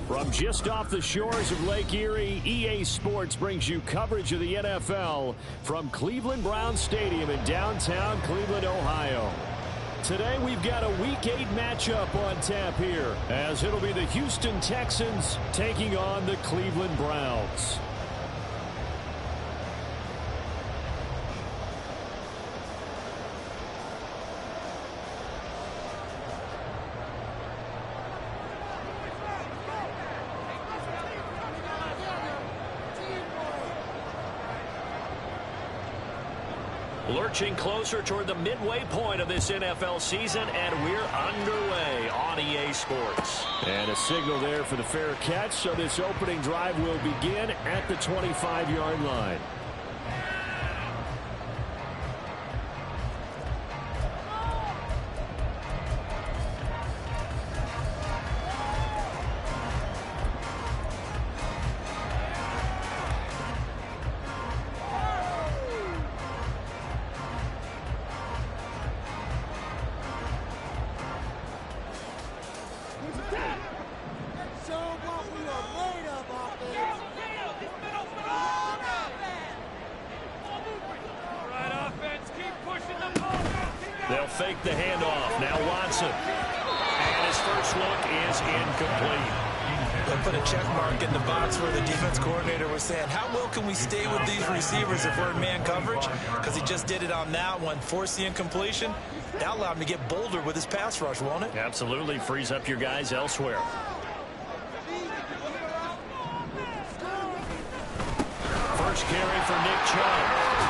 From just off the shores of Lake Erie, EA Sports brings you coverage of the NFL from Cleveland Browns Stadium in downtown Cleveland, Ohio. Today we've got a Week 8 matchup on tap here, as it'll be the Houston Texans taking on the Cleveland Browns. Lurching closer toward the midway point of this NFL season, and we're underway on EA Sports. And a signal there for the fair catch, so this opening drive will begin at the 25-yard line. They'll fake the handoff. Now Watson. And his first look is incomplete. They'll put a check mark in the box where the defense coordinator was saying, how well can we stay with these receivers if we're in man coverage? Because he just did it on that one, forced the incompletion. That allowed him to get bolder with his pass rush, won't it? Absolutely. Frees up your guys elsewhere. First carry for Nick Chubb.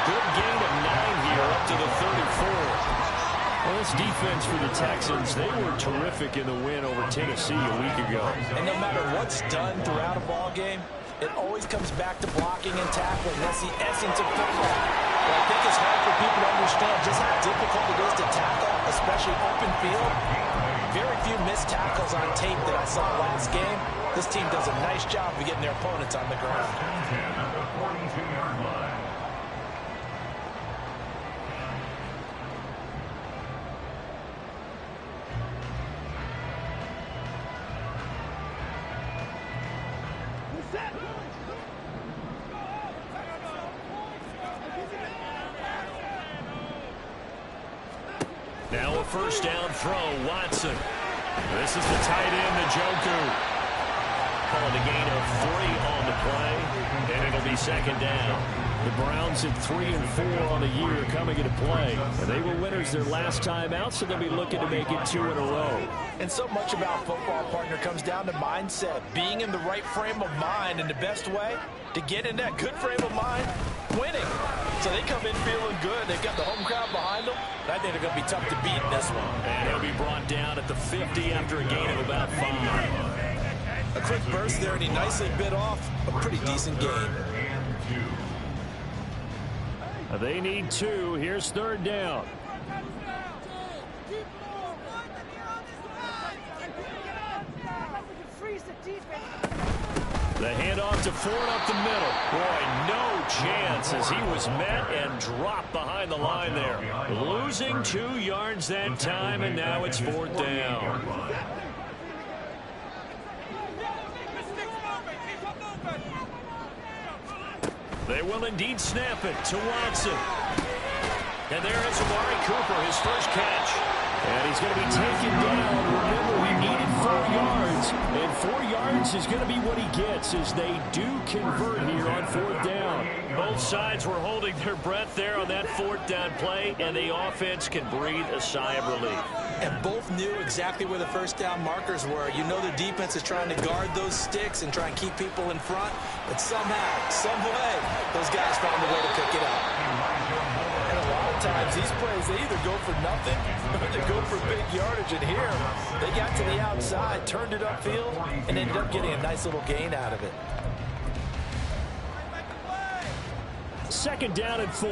Good gain of 9 here up to the 34. Well, this defense for the Texans, they were terrific in the win over Tennessee a week ago. And no matter what's done throughout a ball game, it always comes back to blocking and tackling. That's the essence of football. But I think it's hard for people to understand just how difficult it is to tackle, especially open field. Very few missed tackles on tape that I saw last game. This team does a nice job of getting their opponents on the ground. Now a first down throw, Watson. This is the tight end, Njoku. Calling a gain of 3 on the play, and it'll be second down. The Browns at 3 and 4 on the year coming into play. And they were winners their last time out, so they'll be looking to make it 2 in a row. And so much about football, partner, comes down to mindset. Being in the right frame of mind, and the best way to get in that good frame of mind, winning. So they come in feeling good. They've got the home crowd behind them. And I think they're going to be tough to beat in this one. And he'll be brought down at the 50 after a gain of about 5. A quick burst there, and he nicely bit off a pretty decent gain. They need 2. Here's third down. The handoff to Ford up the middle. Boy, no chance as he was met and dropped behind the line there. Losing 2 yards that time, and now it's 4th down. They will indeed snap it to Watson. And there is Amari Cooper, his first catch. And he's going to be taken down. Remember, he needed 4 yards. And 4 yards is going to be what he gets as they do convert here on 4th down. Both sides were holding their breath there on that 4th down play, and the offense can breathe a sigh of relief. And both knew exactly where the first down markers were. You know the defense is trying to guard those sticks and try and keep people in front. But somehow, some way, those guys found a way to pick it up. And a lot of times, these plays, they either go for nothing or they go for big yardage. And here, they got to the outside, turned it upfield, and ended up getting a nice little gain out of it. Second down and 4.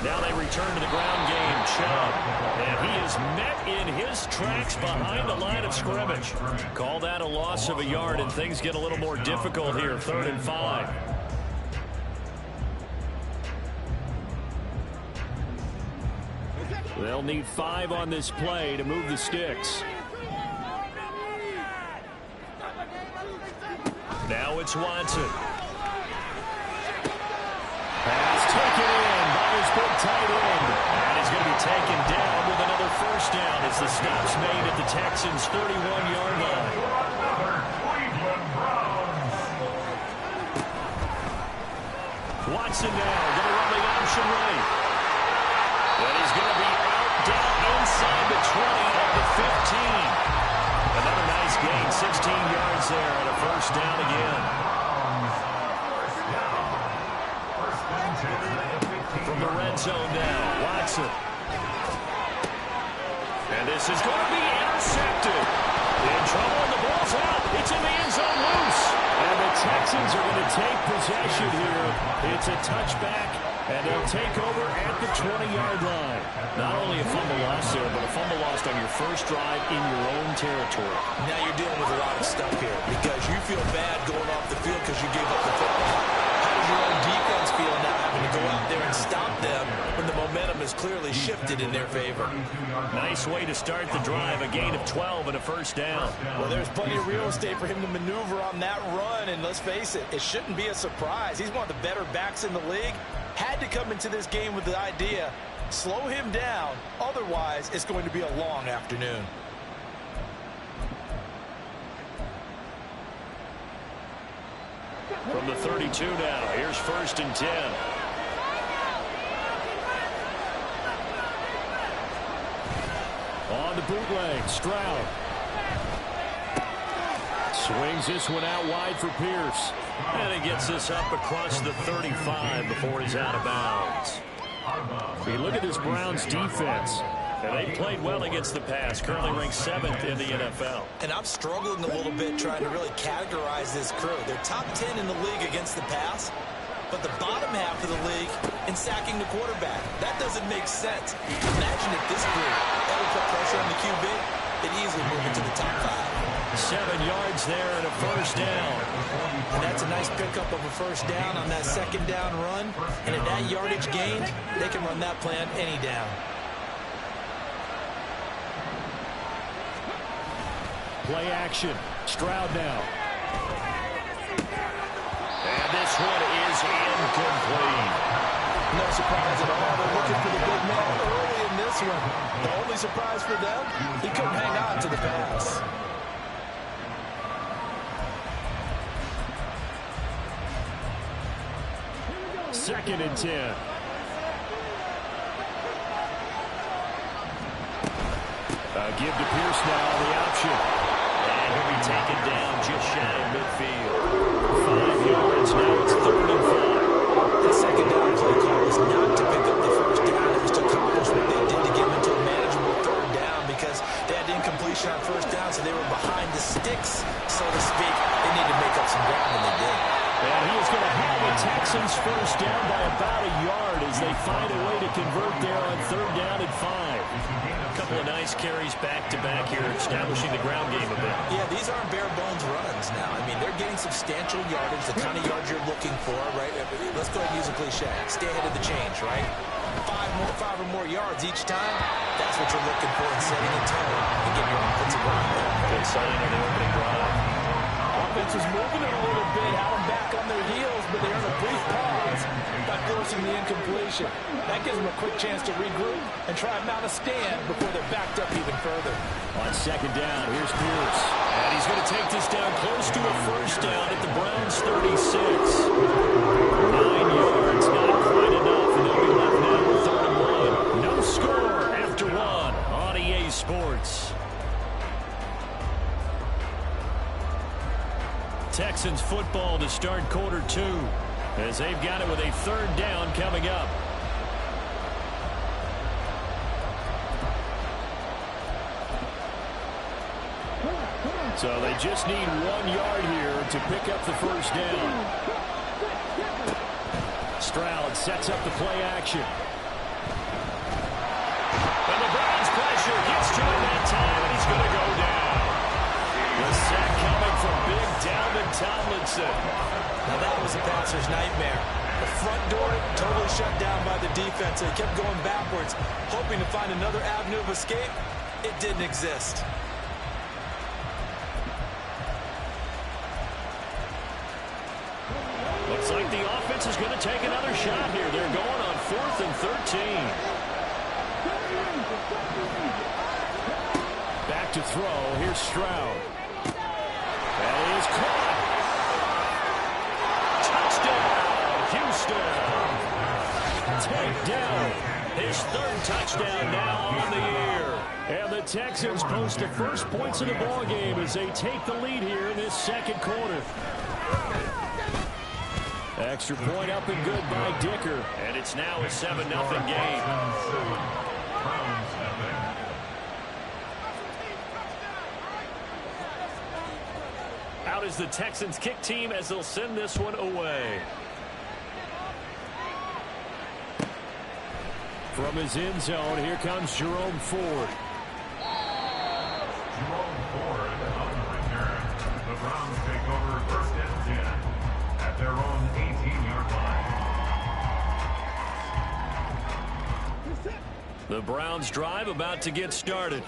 Now they return to the ground game. Chubb. And he is met in his tracks behind the line of scrimmage. Call that a loss of a yard, and things get a little more difficult here. 3rd and 5. They'll need 5 on this play to move the sticks. Now it's Watson. Pass taken in by his big tight end. And he's going to be taken down with another first down as the stop's made at the Texans' 31-yard line. Watson now going to run the option right. And he's going to be out down inside the 20 at the 15. Another nice gain, 16 yards there and a first down again. From the red zone now, Watson. And this is going to be intercepted. In trouble, and the ball's out. It's in the end zone loose. And the Texans are going to take possession here. It's a touchback, and they'll take over at the 20-yard line. Not only a fumble loss there, but a fumble lost on your first drive in your own territory. Now you're dealing with a lot of stuff here because you feel bad going off the field because you gave up the football. How does your own defense feel now having to go out there and stop them when the momentum has clearly shifted in their favor? Nice way to start the drive, a gain of 12 and a first down. Well, there's plenty of real estate for him to maneuver on that run, and let's face it, it shouldn't be a surprise. He's one of the better backs in the league. Had to come into this game with the idea, slow him down, otherwise it's going to be a long afternoon. From the 32 now, here's 1st and 10. On the bootleg, Stroud. Swings this one out wide for Pierce. And he gets this up across the 35 before he's out of bounds. You look at this Browns defense. And they played well against the pass, currently ranked 7th in the NFL. And I'm struggling a little bit trying to really categorize this crew. They're top 10 in the league against the pass, but the bottom half of the league in sacking the quarterback. That doesn't make sense. Imagine if this group ever put pressure on the QB, they'd easily move into the top 5. 7 yards there and a first down. And that's a nice pickup of a first down on that second down run. And at that yardage gained, they can run that plan any down. Play action. Stroud now. And this one is incomplete. No surprise at all. They're looking for the big man early in this one. The only surprise for them, he couldn't hang on to the pass. Second and 10. Give to Pierce now the option. And he'll be taken down just shy of midfield. 5 yards, now it's 3rd and 5. The second down play call was not to pick up the first down. It was to accomplish what they did to get him into a manageable 3rd down because they had incompletion on first down, so they were behind the sticks, so to speak. They needed to make up some ground, and they did. And he is going to have the Texans first down by about a yard as they find a way to convert there on 3rd down and 5. A couple of nice carries back-to-back here, establishing the ground game a bit. Yeah, these aren't bare-bones runs now. I mean, they're getting substantial yardage, the kind of yards you're looking for, right? Let's go ahead and use a cliche. Stay ahead of the change, right? 5 or more yards each time, that's what you're looking for in setting a tone and getting your offensive line there. Good sign on the opening drive. Offense was moving it a little bit, had them back on their heels, but they earned a brief pause by forcing the incompletion. That gives them a quick chance to regroup and try and mount a stand before they're backed up even further. On 2nd down, here's Pierce. And he's going to take this down close to a first down at the Browns' 36. 9 yards, not quite enough, and they'll be left now with 3rd and 1. No score after 1 on EA Sports. Texans football to start quarter 2 as they've got it with a 3rd down coming up. So they just need 1 yard here to pick up the first down. Stroud sets up the play action. And the Browns pressure gets to him that time, and he's going to go down. The sack coming from big Dalvin Tomlinson. Now that was a passer's nightmare. The front door totally shut down by the defense. They kept going backwards, hoping to find another avenue of escape. It didn't exist. Looks like the offense is going to take another shot here. They're going on 4th and 13. Back to throw. Here's Stroud. That is caught. Touchdown, Houston. Take down. His 3rd touchdown now on the year. And the Texans post the first points of the ball game as they take the lead here in this 2nd quarter. Extra point up and good by Dicker. And it's now a 7-0 game. Out is the Texans kick team as they'll send this one away. From his end zone, here comes Jerome Ford. Jerome Ford on the return. The Browns take over 1st and 10 at their own 18-yard line. The Browns drive about to get started.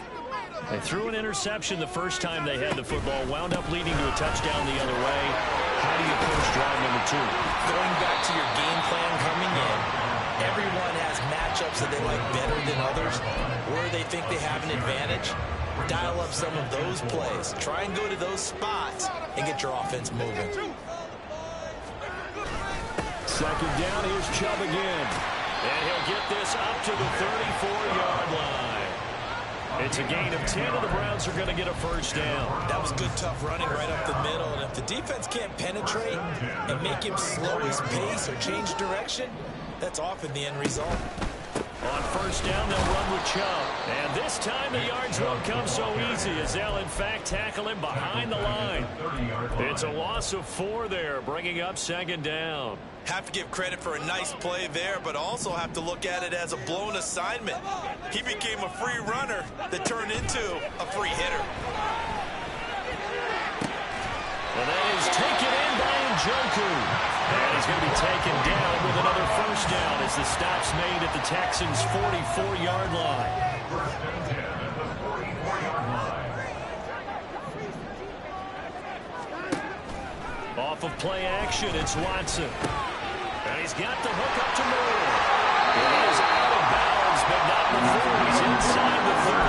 They threw an interception the first time they had the football, wound up leading to a touchdown the other way. How do you approach drive number 2? Going back to your game plan coming in, everyone has matchups that they like better than others, where they think they have an advantage. Dial up some of those plays. Try and go to those spots and get your offense moving. 2nd down, here's Chubb again. And he'll get this up to the 34-yard line. It's a gain of 10, and the Browns are going to get a 1st down. That was good, tough running right up the middle. And if the defense can't penetrate and make him slow his pace or change direction, that's often the end result. On 1st down, they'll run with Chubb. And this time the yards won't come so easy as they'll, in fact, tackle him behind the line. It's a loss of 4 there, bringing up 2nd down. Have to give credit for a nice play there, but also have to look at it as a blown assignment. He became a free runner that turned into a free hitter. Well, that is taken in by Njoku. And he's going to be taken down with another 1st down as the stop's made at the Texans' 44-yard line. 1st and 10 at the 44-yard line. Off of play action, it's Watson. And he's got the hook up to Moore. He is out of bounds, but not before he's inside the 30.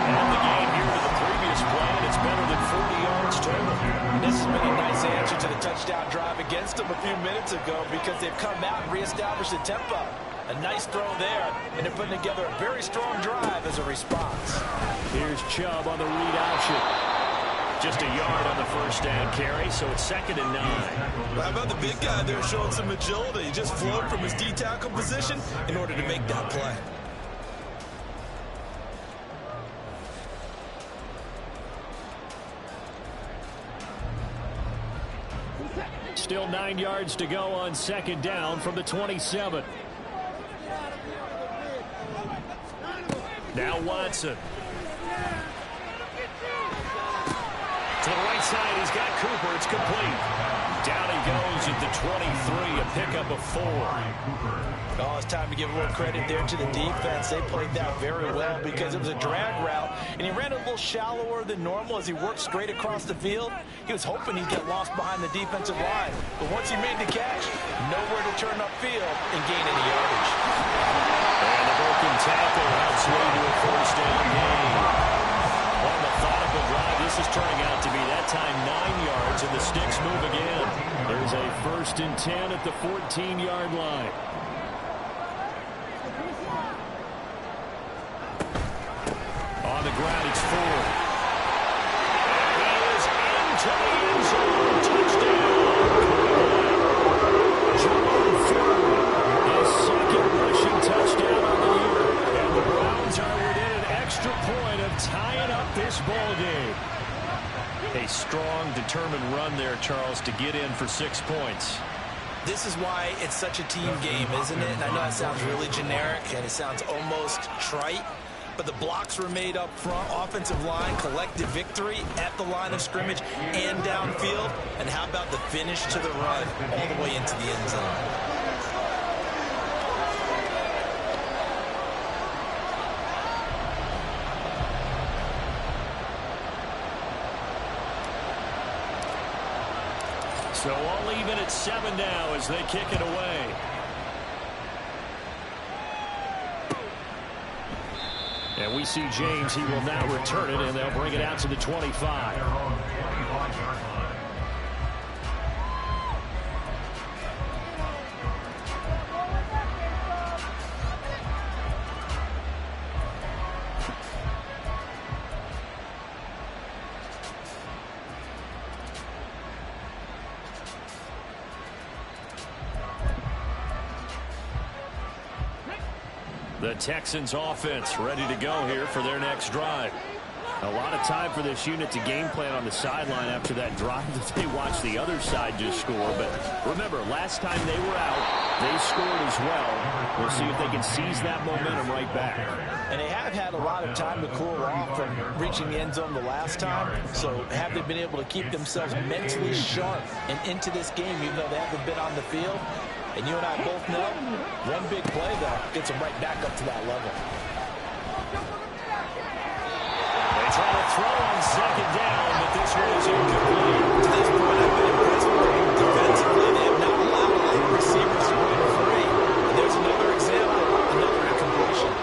And the game here to the previous play, and it's better than 40 yards total. And this has been a nice answer to the touchdown drive against them a few minutes ago because they've come out and reestablished the tempo. A nice throw there, and they're putting together a very strong drive as a response. Here's Chubb on the read option. Just a yard on the 1st down carry, so it's 2nd and 9. Well, how about the big guy there showing some agility? He just flowed from his D-tackle position in order to make that play. Still 9 yards to go on 2nd down from the 27. Now Watson. To the right side, he's got Cooper. It's complete. Down he goes at the 23, a pickup of 4. Oh, it's time to give a little credit there to the defense. They played that very well because it was a drag route, and he ran a little shallower than normal as he worked straight across the field. He was hoping he'd get lost behind the defensive line, but once he made the catch, nowhere to turn upfield and gain any yardage. And the broken tackle helps lead to a 1st down gain. What a methodical drive this is turning out to be. That time 9 yards, and the sticks move again. There's a 1st and 10 at the 14-yard line. On the ground, it's Ford. He is into the end zone. Touchdown. Jerome Ford, his 2nd rushing touchdown on the year. And the Browns are within an extra point of tying up this ball game. A strong, determined run there, Charles, to get in for 6 points. This is why it's such a team game, isn't it? And I know it sounds really generic and it sounds almost trite, but the blocks were made up front, offensive line, collective victory at the line of scrimmage and downfield. And how about the finish to the run all the way into the end zone? So all even at 7 now as they kick it away. And we see James. He will now return it, and they'll bring it out to the 25. The Texans offense ready to go here for their next drive. A lot of time for this unit to game plan on the sideline after that drive that they watched the other side just score. But remember, last time they were out, they scored as well. We'll see if they can seize that momentum right back. And they have had a lot of time to cool off from reaching the end zone the last time. So have they been able to keep themselves mentally sharp and into this game, even though they haven't been on the field? And you and I both know, one big play, though, gets them right back up to that level. They try to throw on second down, but this one is incomplete. To this point, I've been impressed with them defensively. They have not allowed a lot of receivers to run free. And there's another example, another incompletion.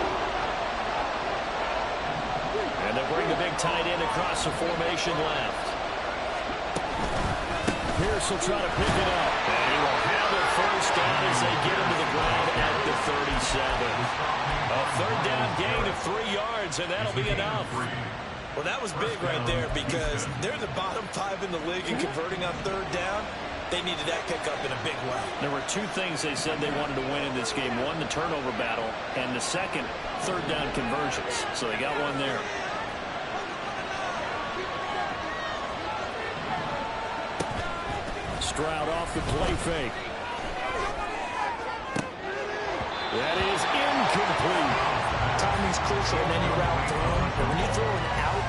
And they'll bring the big tight end across the formation left. Pierce will try to pick it up. And he will have it first down as they get him to the ground at the 37. A third down gain of 3 yards, and that'll be enough. Well, that was big right there because they're the bottom 5 in the league in converting on third down. They needed that pickup in a big way. There were 2 things they said they wanted to win in this game. One, the turnover battle, and the second, third down conversions. So they got one there. Stroud off the play fake. That is incomplete. Timing's crucial in any route thrown, but when you throw an out,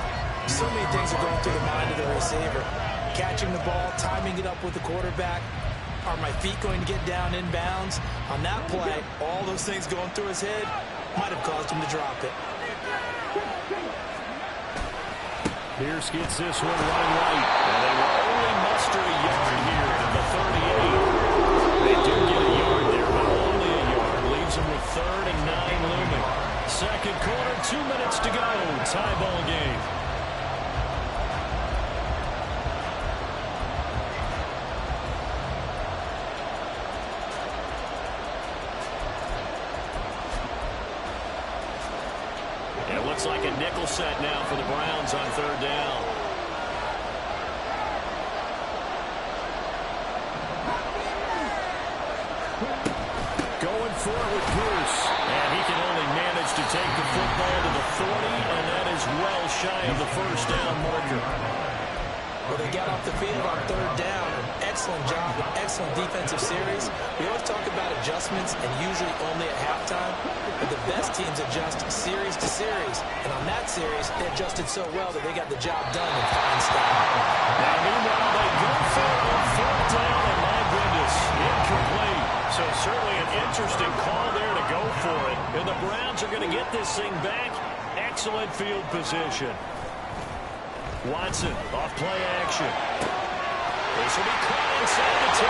so many things are going through the mind of the receiver. Catching the ball, timing it up with the quarterback. Are my feet going to get down in bounds? On that play, all those things going through his head might have caused him to drop it. Pierce gets this one running right. And they will only muster a yard here at the 38. They do get a yard there, but only a yard. Leaves them with 3rd and 9 looming. Second quarter, 2 minutes to go. Tie ball game. It looks like a nickel set now for the Browns on third down. Going for it with Pierce. And he can only manage to take the football to the 40, and that is well shy of the first down marker. Well, they got off the field on third down. Excellent job, excellent defensive series. We always talk about adjustments and usually only at halftime, but the best teams adjust series to series. And on that series, they adjusted so well that they got the job done in fine style. Now, meanwhile, they go for it on fourth down, and my goodness, incomplete. So certainly an interesting call there to go for it. And the Browns are going to get this thing back. Excellent field position. Watson off play action. This will be caught inside the 10.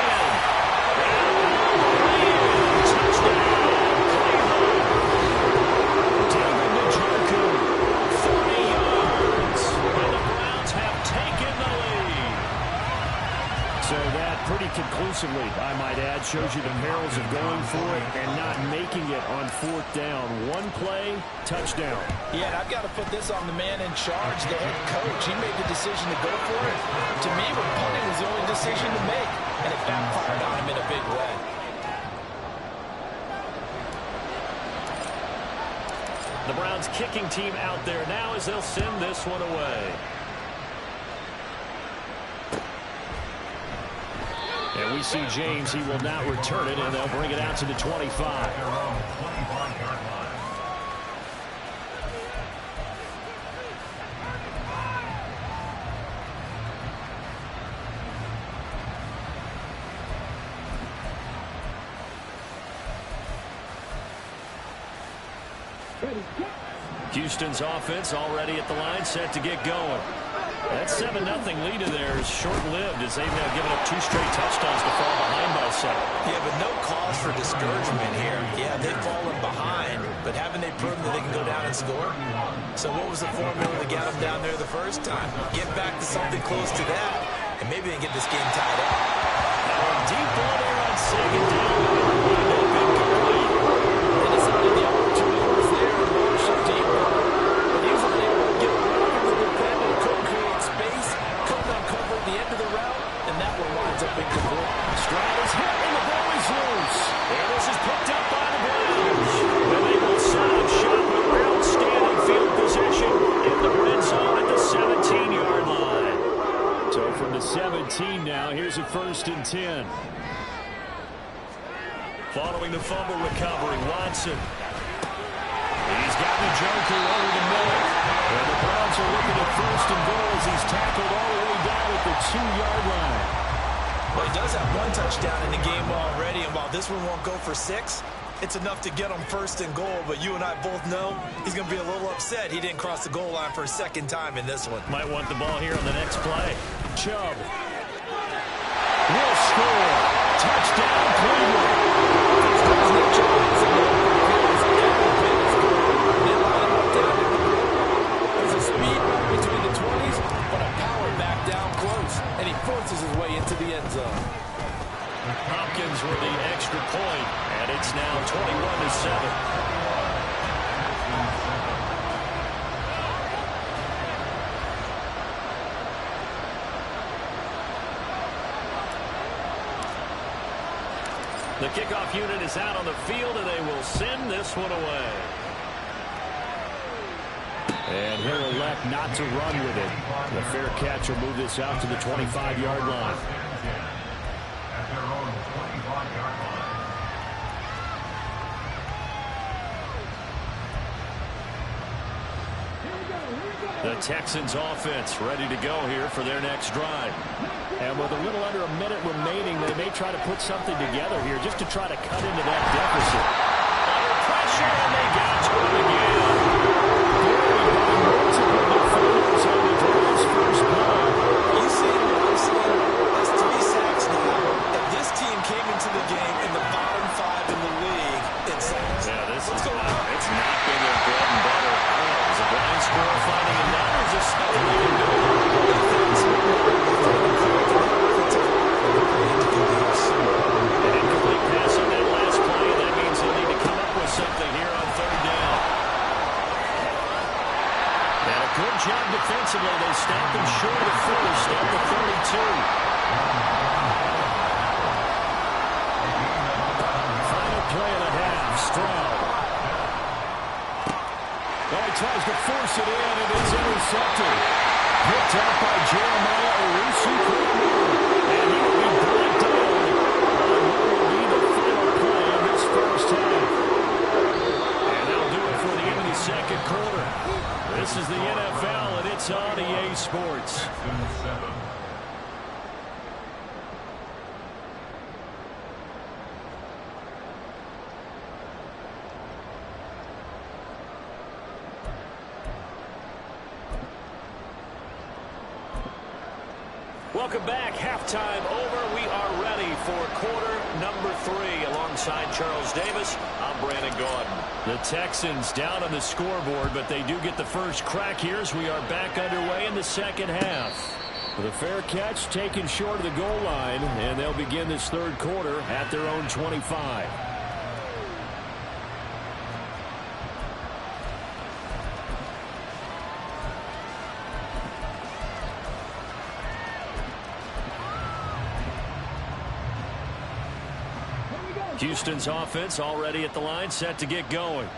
Touchdown. David Njoku, 30 yards. And the Browns have taken the lead. So that pretty conclusively, I might add, shows you the perils of going for it and not making it on fourth down. One play, touchdown. Yeah, and I've got to put this on the man in charge, the head coach. He made the decision to go for it. To me, punting was the only decision to make, and it backfired on him in a big way. The Browns kicking team out there now as they'll send this one away. And we see James. He will not return it, and they'll bring it out to the 25. Houston's offense already at the line, set to get going. That 7-0 lead of theirs short-lived as they've now given up 2 straight touchdowns to fall behind by 7. Yeah, but no cause for discouragement here. Yeah, they've fallen behind, but haven't they proven that they can go down and score? So what was the formula to get them down there the first time? Get back to something close to that, and maybe they can get this game tied up. Deep ball there on 2nd down. Incomplete. They decided the opportunity was there to launch a deep ball, but he was unable to get around the defender, couldn't create space, couldn't uncover the end of the route, and that one winds up incomplete. Stroud is hit, and the ball is loose. And this is picked up by the Browns. And they will set up shop with outstanding field position in the red zone at the 17-yard line. So from the 17 now, here's a 1st and 10. Following the fumble recovery, Watson. He's got the joker over the middle. And the Browns are looking at 1st and goal as he's tackled all the way down at the 2-yard line. Well, he does have 1 touchdown in the game already, and while this one won't go for 6, it's enough to get him 1st and goal, but you and I both know he's going to be a little upset he didn't cross the goal line for a 2nd time in this one. Might want the ball here on the next play. Chubb will score. Touchdown, Cleveland. There's no chance in the they line him up down in the middle. There's a speed run between the 20s, but a power back down close, and he forces his way into the end zone. Hopkins with the extra point, and it's now 21-7. The kickoff unit is out on the field, and they will send this one away. And he'll elect not to run with it. The fair catch will move this out to the 25-yard line. At their own 25-yard line. The Texans offense ready to go here for their next drive. And with a little under a minute remaining, they may try to put something together here just to try to cut into that deficit. Under pressure, and they got to it again. Multiple defenders on the Browns' first play. You see what I'm saying? That's 3 sacks now. If this team came into the game in the bottom 5 in the league in sacks. Yeah, this What's is going on? It's not been their bread and butter. Is the Browns score finding a net, or is this something they can do? An incomplete pass on that last play. That means they'll need to come up with something here on 3rd down. And a good job defensively. They stopped them short of 1st at the 32. Final play of the half. Stroud. Oh, he tries to force it in, and it's intercepted. Picked out by Jeremiah Owusu-Koramoah. And he will be brought down on what will be the final play of this first half. And that'll do it for the end of the 2nd quarter. This is the NFL, and it's on EA Sports. 7. Welcome back. Halftime over. We are ready for quarter number 3. Alongside Charles Davis, I'm Brandon Gordon. The Texans down on the scoreboard, but they do get the first crack here as we are back underway in the 2nd half. The fair catch taken short of the goal line, and they'll begin this 3rd quarter at their own 25. Houston's offense already at the line, set to get going.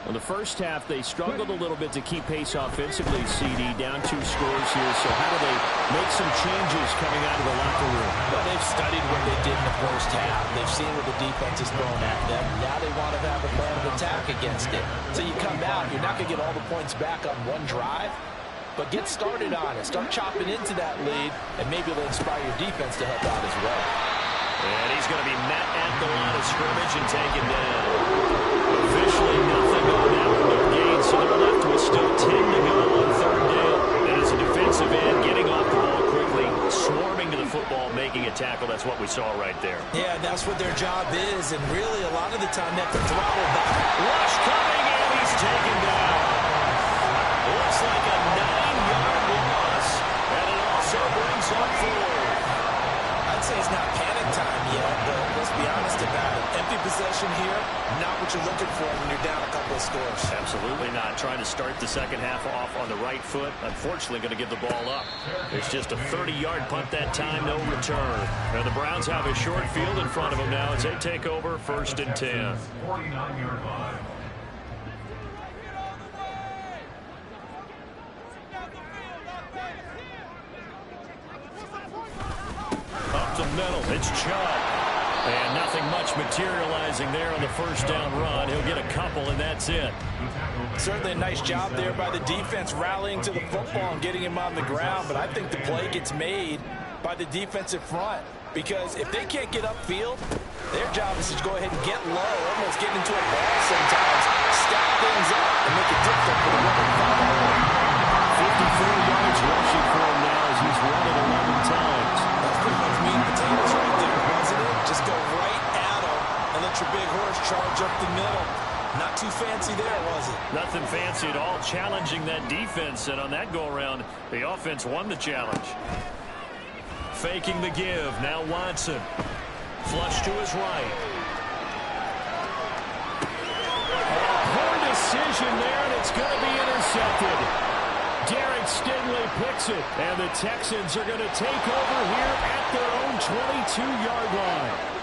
In the first half, they struggled a little bit to keep pace offensively, CD, down 2 scores here. So how do they make some changes coming out of the locker room? Well, they've studied what they did in the first half. They've seen what the defense is throwing at them. Now they want to have a plan of attack against it. So you come out, you're not going to get all the points back on one drive, but get started on it. Start chopping into that lead, and maybe it'll inspire your defense to help out as well. And he's going to be met at the line of scrimmage and taken down. Officially nothing on that one, no gain, so they're left with still 10 to go on 3rd down. And as a defensive defensive end, getting off the ball quickly, swarming to the football, making a tackle. That's what we saw right there. Yeah, that's what their job is, and really a lot of the time they have to throttle back. Rush coming, and he's taken down. Looks like a 9-yard loss, and it also brings up 4. I'd say it's not panic time yet, but let's be honest about it. Empty possession here, not what you're looking for when you're down a couple of scores. Absolutely not. Trying to start the second half off on the right foot. Unfortunately, going to give the ball up. It's just a 30-yard punt that time, no return. Now the Browns have a short field in front of them now as they take over 1st and 10. 49-yard line. Up the middle, it's Chubb. And nothing much materializing there on the first down run. He'll get a couple, and that's it. Certainly a nice job there by the defense rallying to the football and getting him on the ground, but I think the play gets made by the defensive front because if they can't get upfield, their job is to go ahead and get low, almost get into a ball sometimes, stack things up, and make it difficult for the running back. 54 yards rushing for him now as he's run it 11 times. That's pretty much meat and potatoes right there, wasn't it? Just go right at him and let your big horse charge up the middle. Not too fancy there, was it? Nothing fancy at all, challenging that defense, and on that go-around, the offense won the challenge. Faking the give, now Watson. Flush to his right. Poor decision there, and it's going to be intercepted. Derek Stingley picks it, and the Texans are going to take over here at their own 22-yard line.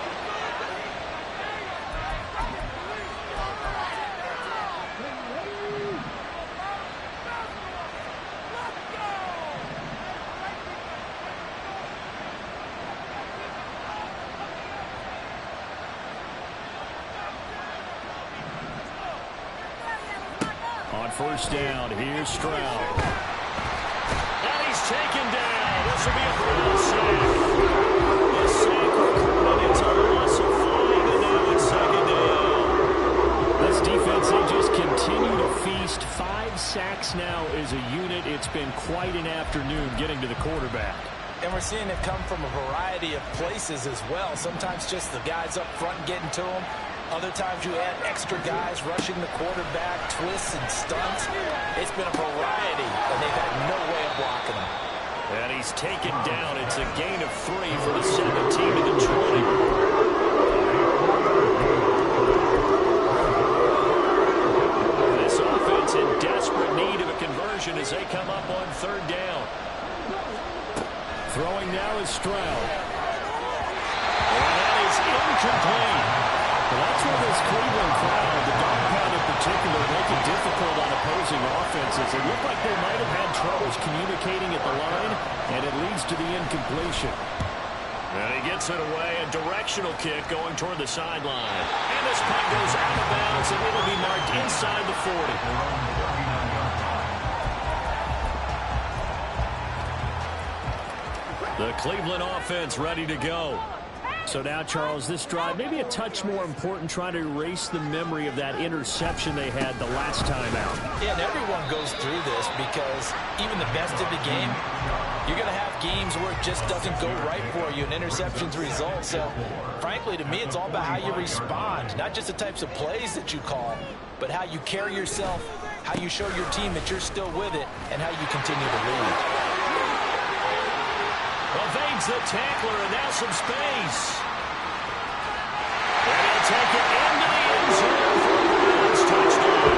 On first down, here's Stroud. And he's taken down. This will be a Brown sack. The sack recorded. It's a loss of 5, and now it's 2nd down. This defense, they just continue to feast. 5 sacks now as a unit. It's been quite an afternoon getting to the quarterback. And we're seeing it come from a variety of places as well. Sometimes just the guys up front getting to them. Other times you add extra guys rushing the quarterback, twists and stunts. It's been a variety, and they've had no way of blocking them. And he's taken down. It's a gain of 3 for the 17 to the 20. This offense in desperate need of a conversion as they come up on 3rd down. Throwing now is Stroud. And that is incomplete. Well, that's where this Cleveland crowd, the dog pound in particular, make it difficult on opposing offenses. It looked like they might have had troubles communicating at the line, and it leads to the incompletion. And he gets it away, a directional kick going toward the sideline. And this punt goes out of bounds, and it'll be marked inside the 40. The Cleveland offense ready to go. So now, Charles, this drive maybe a touch more important, trying to erase the memory of that interception they had the last time out. Yeah, and everyone goes through this because even the best of the game, you're going to have games where it just doesn't go right for you and interceptions result. So, frankly, to me, it's all about how you respond, not just the types of plays that you call, but how you carry yourself, how you show your team that you're still with it, and how you continue to lead. Evades the tackler, and now some space. And he'll take it into the end zone for the Browns touchdown.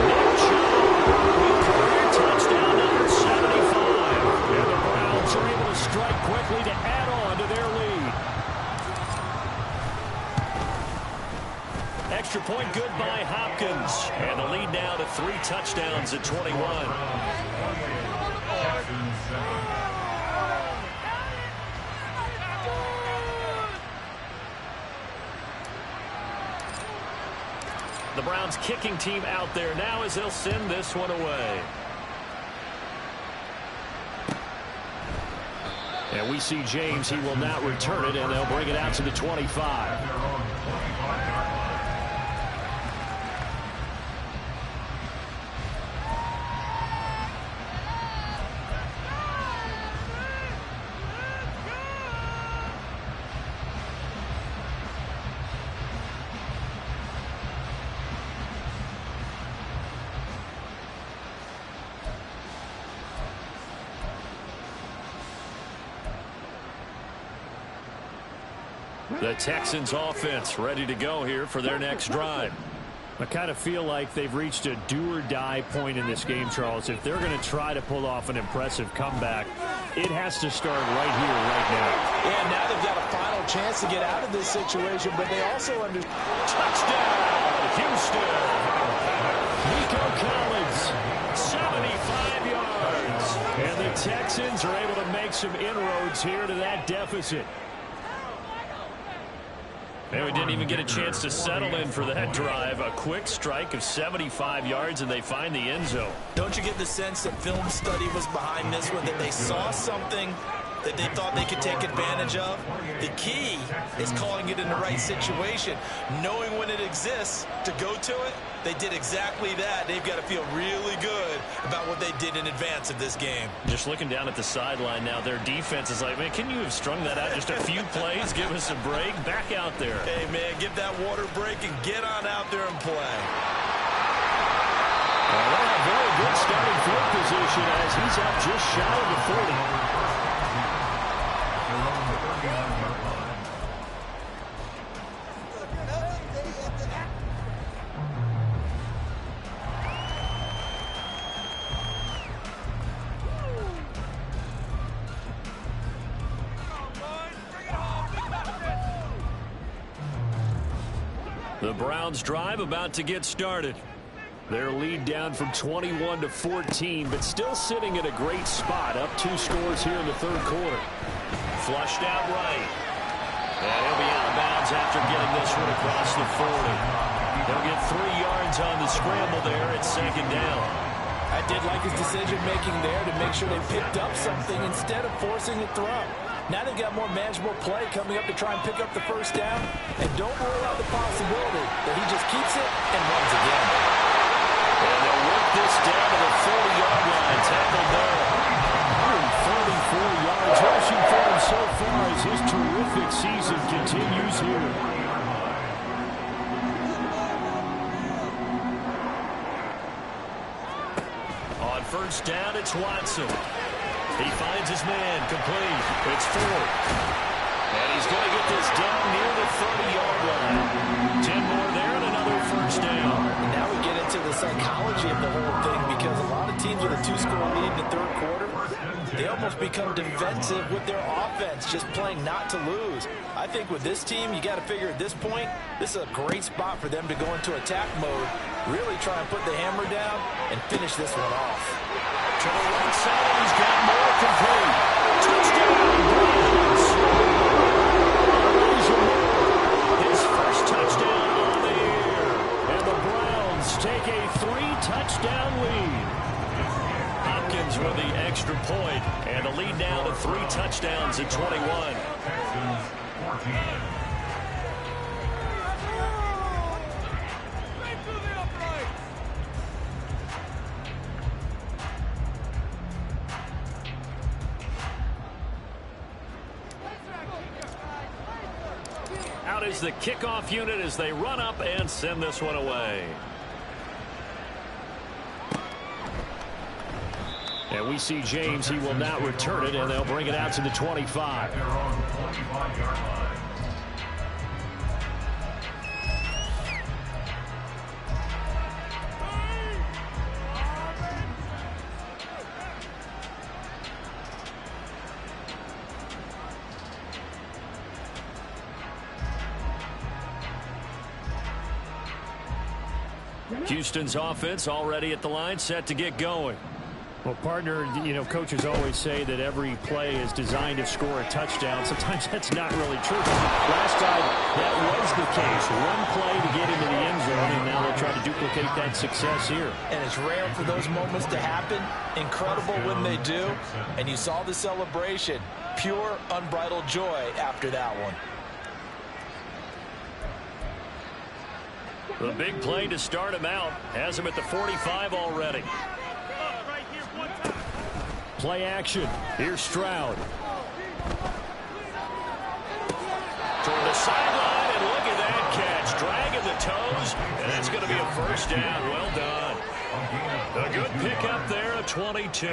Nick Chubb with career touchdown number 75. And the Browns are able to strike quickly to add on to their lead. Extra point good by Hopkins. And the lead now to 3 touchdowns at 21. The Browns kicking team out there now as they'll send this one away. And we see James. He will not return it, and they'll bring it out to the 25. The Texans offense ready to go here for their next drive. I kind of feel like they've reached a do-or-die point in this game, Charles. If they're going to try to pull off an impressive comeback, it has to start right here, right now. Yeah, now they've got a final chance to get out of this situation, but they also understand. Touchdown, Houston. Nico Collins, 75 yards. And the Texans are able to make some inroads here to that deficit. And we didn't even get a chance to settle in for that drive. A quick strike of 75 yards, and they find the end zone. Don't you get the sense that film study was behind this one, that they saw something that they thought they could take advantage of? The key is calling it in the right situation, knowing when it exists to go to it. They did exactly that. They've got to feel really good about what they did in advance of this game. Just looking down at the sideline now, their defense is like, man, can you have strung that out just a few plays? Give us a break. Back out there. Hey, man, give that water break and get on out there and play. Well, a very good starting field position as he's up just shy of the 40. The Browns drive about to get started. Their lead down from 21 to 14, but still sitting in a great spot. Up 2 scores here in the third quarter. Flushed out right. And he'll be out of bounds after getting this one across the 40. He'll get 3 yards on the scramble there at second down. I did like his decision-making there to make sure they picked up something instead of forcing the throw. Now they've got more manageable play coming up to try and pick up the first down. And don't rule out the possibility that he just keeps it and runs again. And they'll work this down to the 40-yard line. Tackled there. 144 yards rushing for him so far as his terrific season continues here. On first down, it's Watson. He finds his man, complete. It's Ford. And he's going to get this down near the 30-yard line. 10 more there and another first down. And now we get into the psychology of the whole thing, because a lot of teams with a 2-score lead in the third quarter, they almost become defensive with their offense, just playing not to lose. I think with this team, you got to figure at this point, this is a great spot for them to go into attack mode, really try and put the hammer down and finish this one off. To the right side, he's got more complete. Touchdown, Browns. His first touchdown on the year. And the Browns take a 3-touchdown lead. Hopkins with the extra point, and the lead now to 3 touchdowns at 21. Texans 14. Out is the kickoff unit as they run up and send this one away. And we see James. He will not return it, and they'll bring it out to the 25. Their own 25-yard line. Houston's offense already at the line, set to get going. Well, partner, you know, coaches always say that every play is designed to score a touchdown. Sometimes that's not really true. Last time, that was the case. One play to get into the end zone, and now they'll try to duplicate that success here. And it's rare for those moments to happen. Incredible when they do. And you saw the celebration. Pure, unbridled joy after that one. The big play to start him out has him at the 45 already. Play action. Here's Stroud. Toward the sideline, and look at that catch. Dragging the toes, and that's going to be a first down. Well done. A good pickup there, a 22.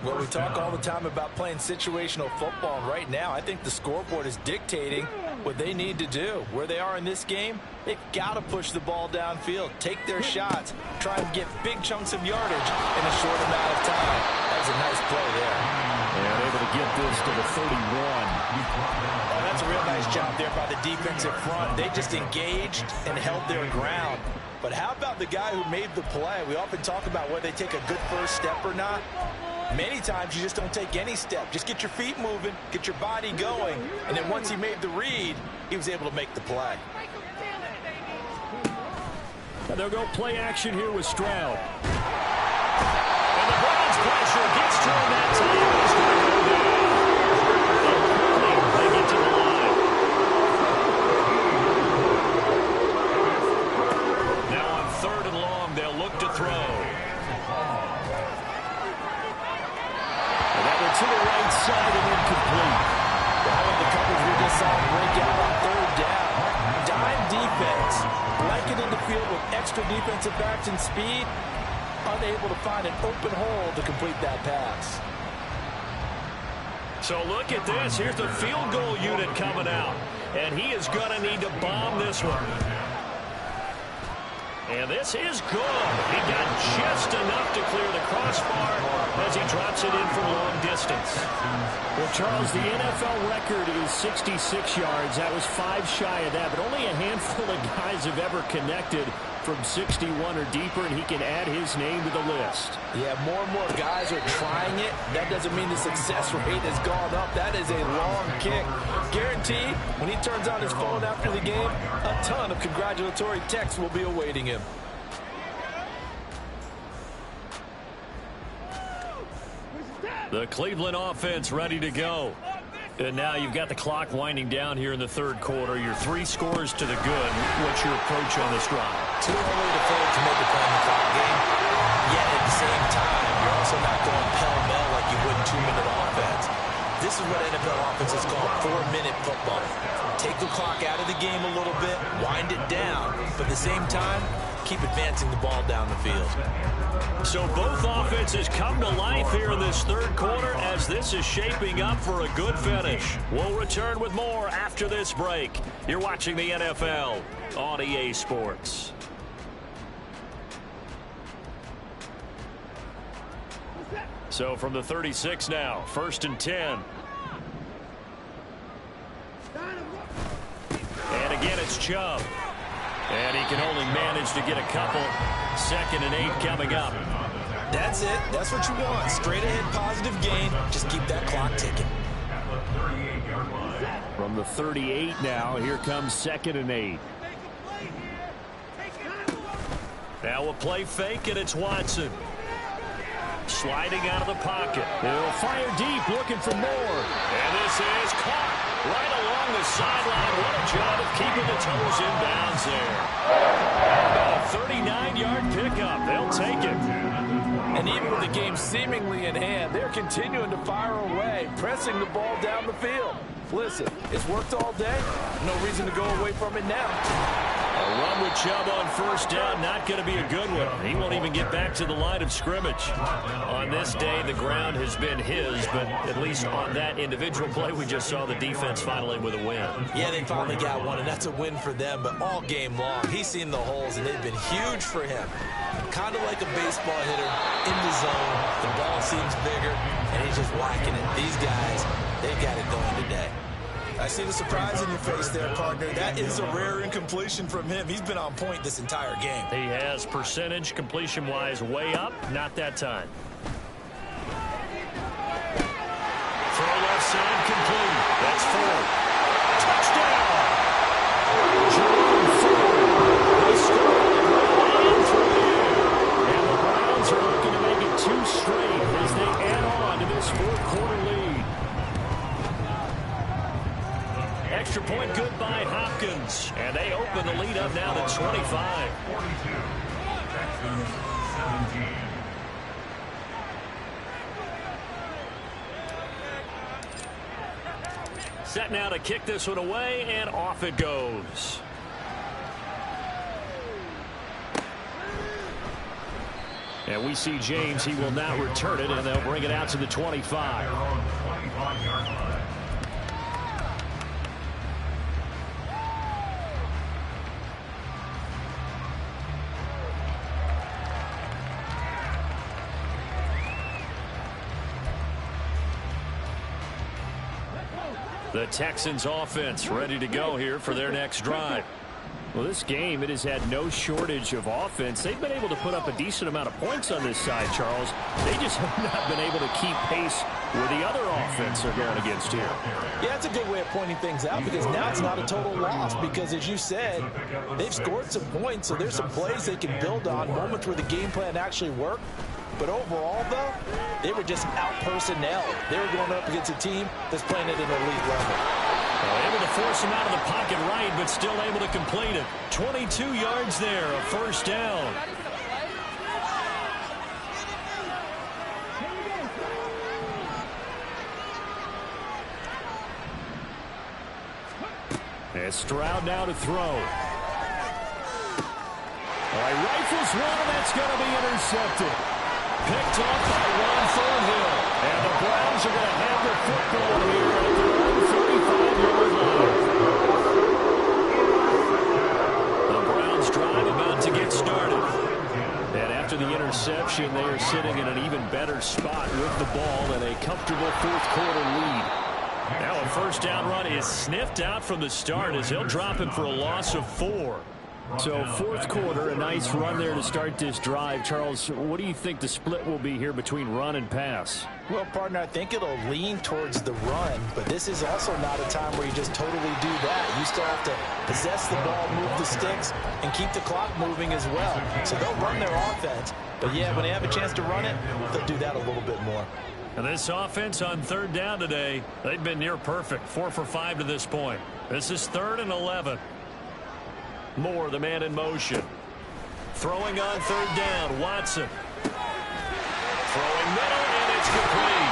Well, we talk all the time about playing situational football. Right now, I think the scoreboard is dictating what they need to do. Where they are in this game, they've got to push the ball downfield, take their shots, try and get big chunks of yardage in a short amount of time. That was a nice play there. And able to get this to the 31. Oh, that's a real nice job there by the defensive front. They just engaged and held their ground. But how about the guy who made the play? We often talk about whether they take a good first step or not. Many times you just don't take any step. Just get your feet moving, get your body going, and then once he made the read, he was able to make the play. And they'll go play action here with Stroud. And the Browns pressure gets to him that time. He's going to go down. They get to the line. Now on 3rd and long, they'll look to throw. To the right side and incomplete. Well, the coverage we just saw break out on 3rd down. Dime defense, blanketed the field with extra defensive backs and speed, unable to find an open hole to complete that pass. So look at this. Here's the field goal unit coming out. And he is going to need to bomb this one. And this is good. He got just enough to clear the crossbar as he drops it in from long distance. Well, Charles, the NFL record is 66 yards. That was 5 shy of that, but only a handful of guys have ever connected from 61 or deeper, and he can add his name to the list. Yeah, more and more guys are trying it. That doesn't mean the success rate has gone up. That is a long kick. Guaranteed, when he turns on his phone after the game, a ton of congratulatory texts will be awaiting him. The Cleveland offense ready to go. And now you've got the clock winding down here in the 3rd quarter. Your 3 scores to the good. What's your approach on this drive? Too early to fold to make a play in the clock game. Yet at the same time, you're also not going pell-mell like you would in 2-minute offense. This is what NFL offenses call 4-minute football. Take the clock out of the game a little bit, wind it down, but at the same time, keep advancing the ball down the field. So both offenses come to life here in this 3rd quarter as this is shaping up for a good finish. We'll return with more after this break. You're watching the NFL on EA Sports. So from the 36 now, 1st and 10. And again, it's Chubb. And he can only manage to get a couple. 2nd and 8 coming up. That's it. That's what you want. Straight ahead positive gain. Just keep that clock ticking. From the 38 now, here comes 2nd and 8. Now a play fake, and it's Watson. Sliding out of the pocket. They'll fire deep, looking for more. And this is caught right along the sideline. What a job of keeping the toes in bounds there. About a 39-yard pickup. They'll take it. And even with the game seemingly in hand, they're continuing to fire away, pressing the ball down the field. Listen, it's worked all day. No reason to go away from it now. A run with Chubb on 1st down, not going to be a good one. He won't even get back to the line of scrimmage. On this day, the ground has been his, but at least on that individual play, we just saw the defense finally with a win. Yeah, they finally got one, and that's a win for them, but all game long, he's seen the holes, and they've been huge for him. Kind of like a baseball hitter in the zone. The ball seems bigger, and he's just whacking it. These guys, they've got it going today. I see the surprise in your face there, partner. That is a rare incompletion from him. He's been on point this entire game. He has percentage completion-wise way up. Not that time. Throw left side complete. That's 4. Touchdown! Jerome Ford. He scored and through the air. And the Browns are looking to make it 2 straight as they add on to this 4th quarter lead. Extra point good by Hopkins. And they open the lead up now to 25. 42. Texans 17. Set now to kick this one away, and off it goes. And we see James. He will now return it, and they'll bring it out to the 25. Their own 25-yard line. The Texans offense ready to go here for their next drive. Well, this game, it has had no shortage of offense. They've been able to put up a decent amount of points on this side, Charles. They just have not been able to keep pace with the other offense they're going against here. Yeah, it's a good way of pointing things out because now it's not a total loss because, as you said, they've scored some points, so there's some plays they can build on, moments where the game plan actually worked. But overall, though, they were just out-personnel. They were going up against a team that's playing at an elite level. Able to force him out of the pocket right, but still able to complete it. 22 yards there, a first down. And Stroud now to throw. All right, rifles one, and that's going to be intercepted. Picked off by Ron Thornhill. And the Browns are going to have the football here at their own 35-yard line. The Browns drive about to get started. And after the interception, they are sitting in an even better spot with the ball and a comfortable fourth-quarter lead. Now a first down run is sniffed out from the start as he'll drop him for a loss of 4. So fourth quarter, a nice run there to start this drive. Charles, what do you think the split will be here between run and pass? Well, partner, I think it'll lean towards the run, but this is also not a time where you just totally do that. You still have to possess the ball, move the sticks, and keep the clock moving as well. So they'll run their offense, but yeah, when they have a chance to run it, they'll do that a little bit more. And this offense on third down today, they've been near perfect, 4 for 5 to this point. This is 3rd and 11. Moore, the man in motion. Throwing on third down, Watson. Throwing middle, and it's complete.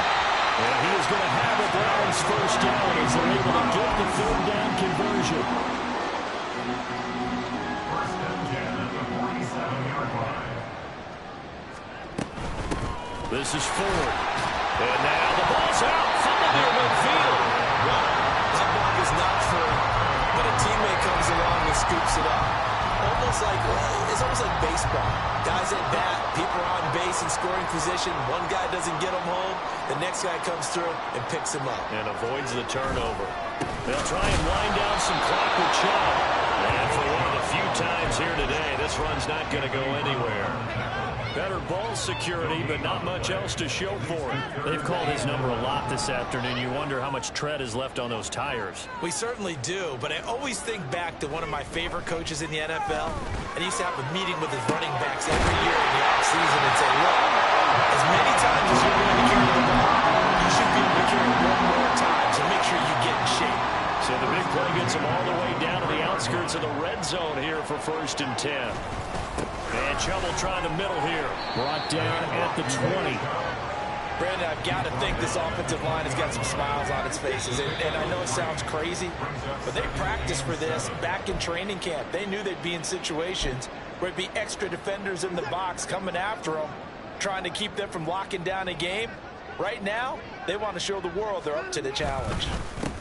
And he is going to have the Browns first down as they're able to get the third down conversion. First and 10 at the 47-yard line. This is Ford. And now the ball's out. Fumble near midfield. That ball is not for, but a teammate comes along and scoops it up. It's almost like baseball. Guys at bat, people are on base in scoring position. One guy doesn't get him home. The next guy comes through and picks him up. And avoids the turnover. They'll try and wind down some clock with Chubb. And for one of the few times here today, this run's not going to go anywhere. Better ball security, but not much else to show for it. They've called his number a lot this afternoon. You wonder how much tread is left on those tires. We certainly do, but I always think back to one of my favorite coaches in the NFL, and he used to have a meeting with his running backs every year in the offseason and say, look, as many times as you're going to carry the ball, you should be able to carry it one more time, so make sure you get in shape. So the big play gets them all the way down to the outskirts of the red zone here for 1st and 10. And Chubb will try the middle here. Brought down at the 20. Brandon, I've got to think this offensive line has got some smiles on its faces. And I know it sounds crazy, but they practiced for this back in training camp. They knew they'd be in situations where it'd be extra defenders in the box coming after them, trying to keep them from locking down a game. Right now, they want to show the world they're up to the challenge.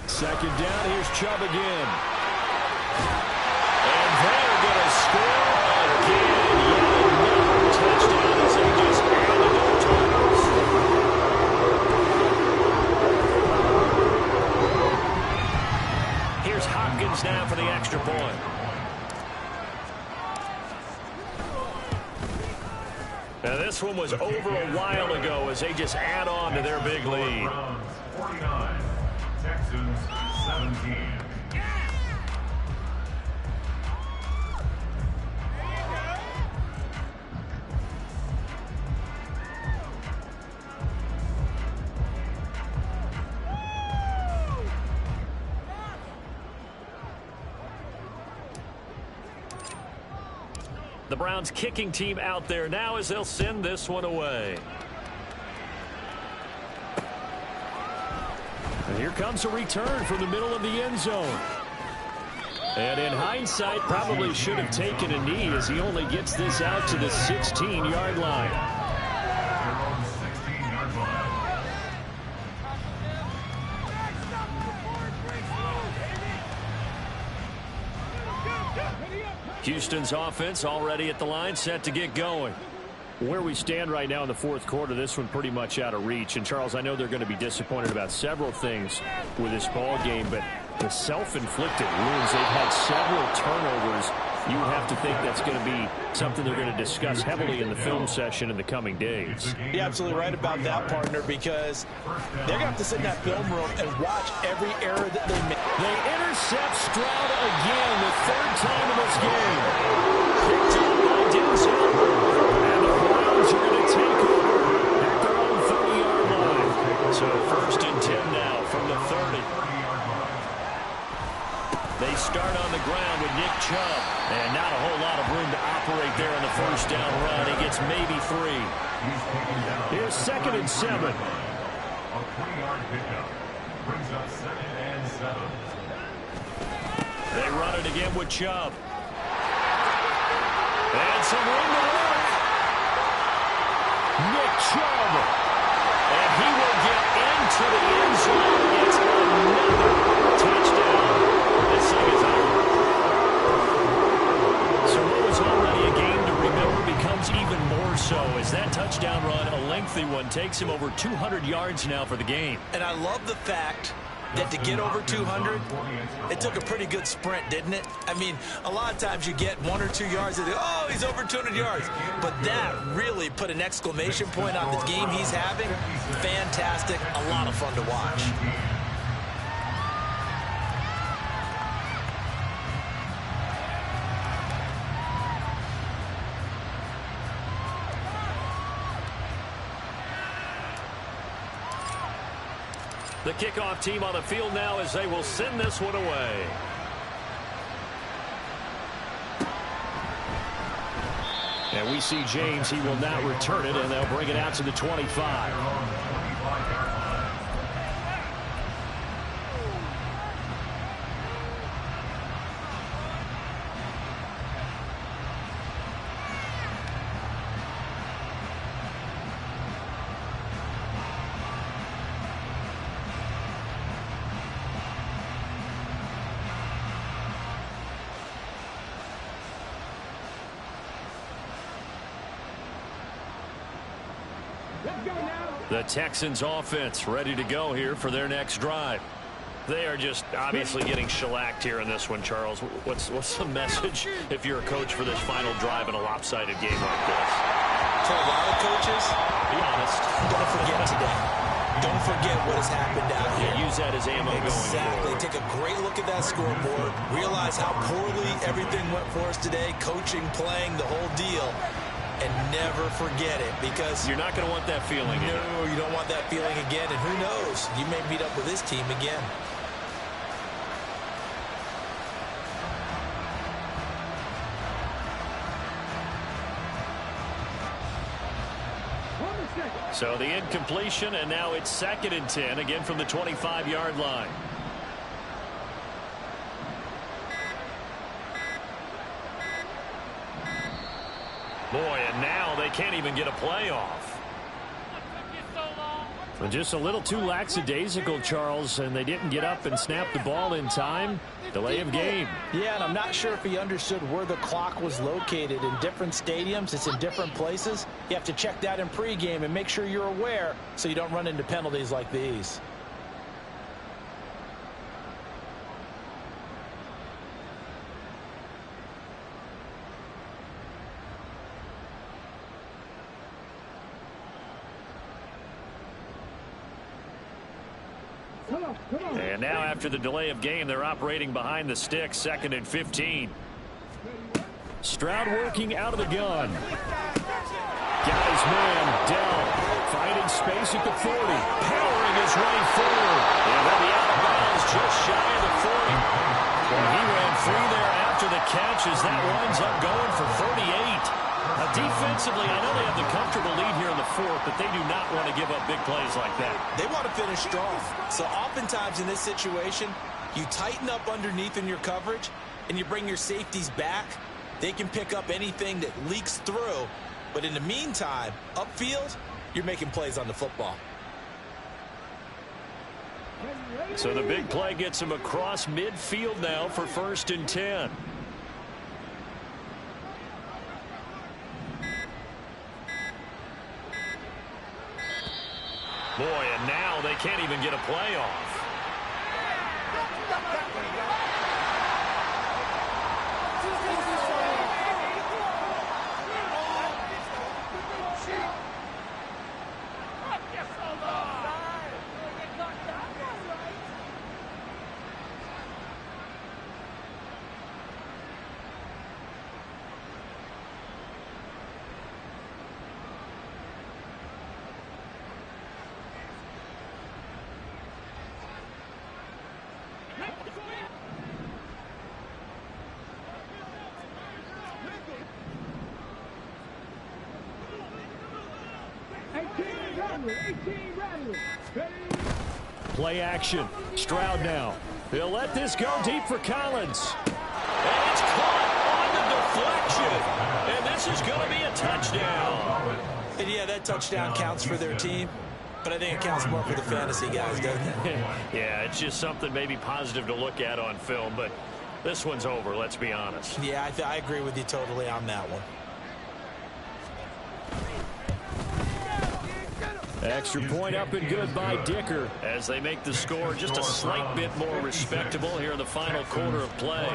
2nd down, here's Chubb again. And they're going to score again. Touchdown as they just added their totals. Here's Hopkins now for the extra point. Now this one was over a while ago as they just add on to their big lead. Browns 49, Texans 17. The Browns kicking team out there now as they'll send this one away. And here comes a return from the middle of the end zone. And in hindsight, probably should have taken a knee as he only gets this out to the 16-yard line. Houston's offense already at the line, set to get going. Where we stand right now in the fourth quarter, this one pretty much out of reach. And, Charles, I know they're going to be disappointed about several things with this ball game, but the self-inflicted wounds, they've had several turnovers. You would have to think that's going to be something they're going to discuss heavily in the film session in the coming days. You're absolutely right about that, partner, because they're going to have to sit in that film room and watch every error that they make. They intercept Stroud again, the third time in this game. Picked up by Denzel. And the Browns are going to take over at their own 30-yard line. So first and 10 now from the 30. They start on the ground with Nick Chubb. And not a whole lot of room to operate there on the first down run. He gets maybe 3. Here's 2nd and 7. A 20-yard pickup brings up 2nd and 7. They run it again with Chubb. And some room to work. Nick Chubb. And he will get into the end zone. It's another touchdown. This thing is over. So what was already a game to remember becomes even more so as that touchdown run, a lengthy one, takes him over 200 yards now for the game. And I love the fact that to get over 200, it took a pretty good sprint, didn't it? I mean, a lot of times you get 1 or 2 yards and oh, he's over 200 yards. But that really put an exclamation point on the game he's having. Fantastic. A lot of fun to watch. The kickoff team on the field now as they will send this one away. And we see James. He will not return it, and they'll bring it out to the 25. The Texans offense ready to go here for their next drive. They are just obviously getting shellacked here in this one, Charles. What's the message if you're a coach for this final drive in a lopsided game like this? To a lot of coaches, Be honest. don't forget today. Don't forget what has happened out here. Use that as ammo Exactly. going forward. Take a great look at that scoreboard. Realize how poorly everything went for us today. Coaching, playing, the whole deal. And never forget it, because You're not going to want that feeling again. no, you don't want that feeling again. And who knows? You may meet up with this team again. So the incompletion, and now it's 2nd and 10, again from the 25-yard line. Boy, and now they can't even get a play off. And just a little too lackadaisical, Charles, and they didn't get up and snap the ball in time. Delay of game. Yeah, and I'm not sure if he understood where the clock was located. In different stadiums, it's in different places. You have to check that in pregame and make sure you're aware so you don't run into penalties like these. And now after the delay of game, they're operating behind the sticks, 2nd and 15. Stroud working out of the gun. Guy's man, Dell, finding space at the 40. Powering his way forward. And then the out of bounds just shy of the 40. And he ran free there after the catch as that winds up going for 38. Now, defensively, I know they have the comfortable lead here in the fourth, but they do not want to give up big plays like that. They want to finish strong. So oftentimes in this situation, you tighten up underneath in your coverage and you bring your safeties back. They can pick up anything that leaks through. But in the meantime, upfield, you're making plays on the football. So the big play gets him across midfield now for 1st and 10. can't even get a play off. Play action. Stroud now. They'll let this go deep for Collins. And it's caught on the deflection. And this is going to be a touchdown. And yeah, that touchdown counts for their team, but I think it counts more for the fantasy guys, doesn't it? Yeah, it's just something maybe positive to look at on film, but this one's over, let's be honest. Yeah, I agree with you totally on that one. Extra point up and good by Dicker as they make the score just a slight bit more respectable here in the final quarter of play.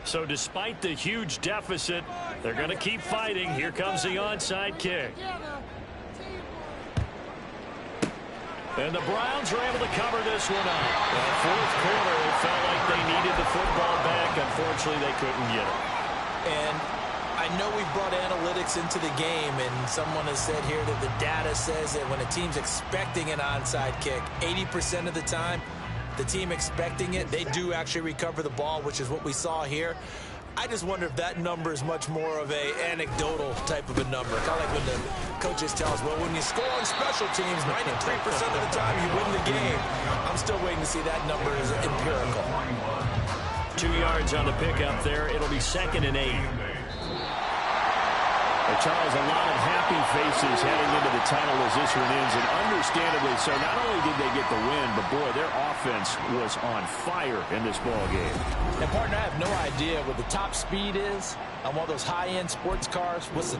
So despite the huge deficit, they're going to keep fighting. Here comes the onside kick. And the Browns are able to cover this one up. That fourth quarter, it felt like they needed the football back. Unfortunately, they couldn't get it. And I know we brought analytics into the game, and someone has said here that the data says that when a team's expecting an onside kick, 80% of the time, the team expecting it, they do actually recover the ball, which is what we saw here. I just wonder if that number is much more of a anecdotal type of a number. Kind of like when the coaches tell us, well, when you score on special teams, 93% of the time you win the game. I'm still waiting to see that number is empirical. 2 yards on the pickup there. It'll be 2nd and 8. Charles, a lot of happy faces heading into the tunnel as this one ends, and understandably so. Not only did they get the win, but boy, their offense was on fire in this ball game. And partner, I have no idea what the top speed is on one of those high-end sports cars. What's the